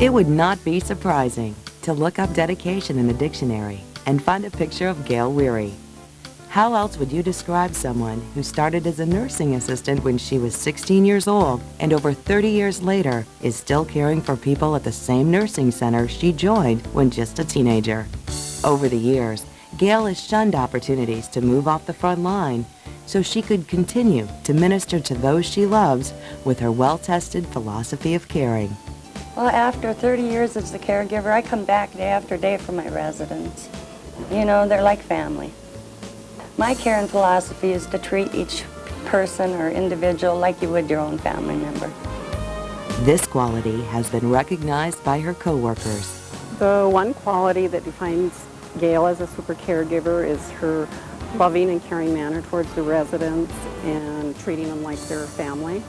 It would not be surprising to look up dedication in the dictionary and find a picture of Gayle Werre. How else would you describe someone who started as a nursing assistant when she was 16 years old and over 30 years later is still caring for people at the same nursing center she joined when just a teenager? Over the years, Gayle has shunned opportunities to move off the front line so she could continue to minister to those she loves with her well-tested philosophy of caring. Well, after 30 years as a caregiver, I come back day after day for my residents. You know, they're like family. My caring philosophy is to treat each person or individual like you would your own family member. This quality has been recognized by her coworkers. The one quality that defines Gayle as a super caregiver is her loving and caring manner towards the residents and treating them like their family.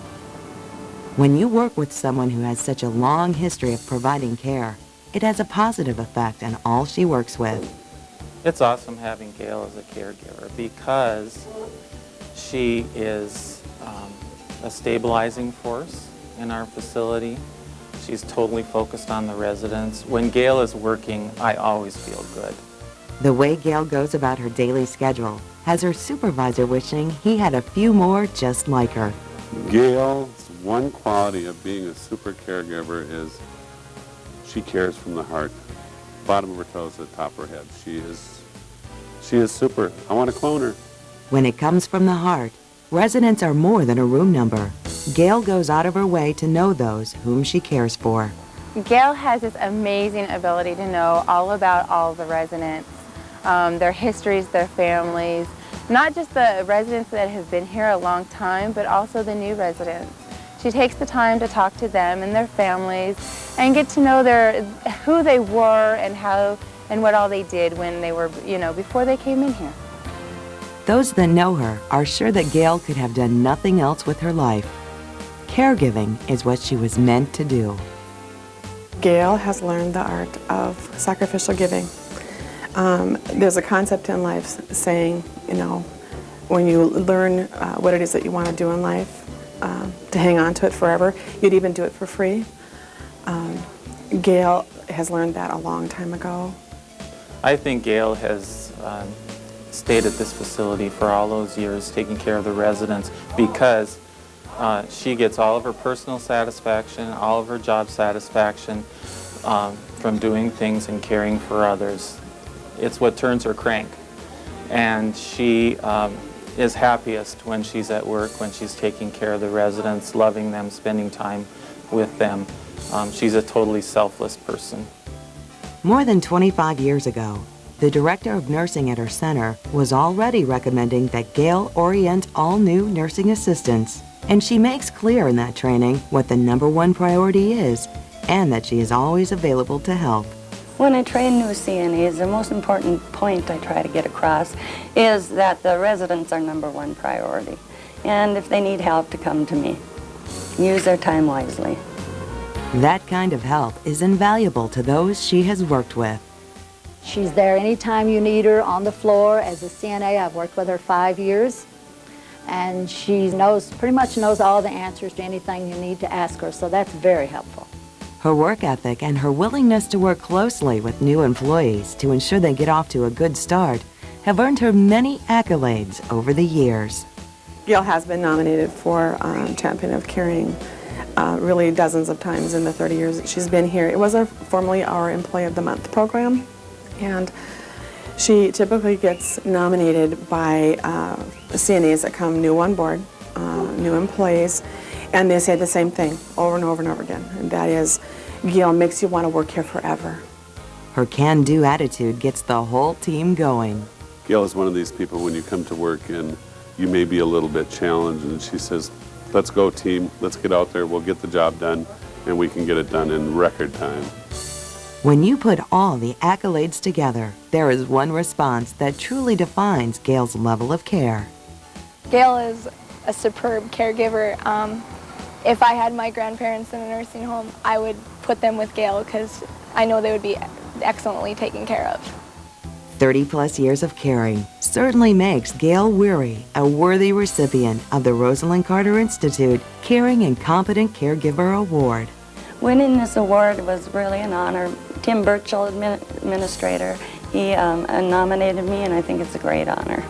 When you work with someone who has such a long history of providing care, it has a positive effect on all she works with. It's awesome having Gayle as a caregiver because she is a stabilizing force in our facility. She's totally focused on the residents. When Gayle is working, I always feel good. The way Gayle goes about her daily schedule has her supervisor wishing he had a few more just like her. Gayle's one quality of being a super caregiver is she cares from the heart. Bottom of her toes to the top of her head. She is super. I want to clone her. When it comes from the heart, residents are more than a room number. Gayle goes out of her way to know those whom she cares for. Gayle has this amazing ability to know all about all the residents, their histories, their families, not just the residents that have been here a long time, but also the new residents. She takes the time to talk to them and their families and get to know who they were and how and what all they did when they were, before they came in here. Those that know her are sure that Gayle could have done nothing else with her life. Caregiving is what she was meant to do. Gayle has learned the art of sacrificial giving. There's a concept in life saying, when you learn what it is that you want to do in life, to hang on to it forever, you'd even do it for free. Gayle has learned that a long time ago. I think Gayle has stayed at this facility for all those years taking care of the residents because she gets all of her personal satisfaction, all of her job satisfaction from doing things and caring for others. It's what turns her crank. And she is happiest when she's at work, when she's taking care of the residents, loving them, spending time with them. She's a totally selfless person. More than 25 years ago, the director of nursing at her center was already recommending that Gayle orient all new nursing assistants. And she makes clear in that training what the #1 priority is and that she is always available to help. When I train new CNAs, the most important point I try to get across is that the residents are #1 priority. And if they need help, to come to me. Use their time wisely. That kind of help is invaluable to those she has worked with. She's there anytime you need her on the floor. As a CNA, I've worked with her 5 years. And she pretty much knows all the answers to anything you need to ask her, so that's very helpful. Her work ethic and her willingness to work closely with new employees to ensure they get off to a good start have earned her many accolades over the years. Gayle has been nominated for Champion of Caring really dozens of times in the 30 years that she's been here. It was formerly our Employee of the Month program, and she typically gets nominated by CNAs that come new on board, new employees, and they say the same thing over and over and over again, and that is, Gayle makes you want to work here forever. Her can-do attitude gets the whole team going. Gayle is one of these people when you come to work and you may be a little bit challenged, and she says, let's go team, let's get out there, we'll get the job done, and we can get it done in record time. When you put all the accolades together, there is one response that truly defines Gayle's level of care. Gayle is a superb caregiver. If I had my grandparents in a nursing home, I would put them with Gayle because I know they would be excellently taken care of. 30-plus years of caring certainly makes Gayle Werre a worthy recipient of the Rosalind Carter Institute Caring and Competent Caregiver Award. Winning this award was really an honor. Tim Burchell, administrator, he nominated me, and I think it's a great honor.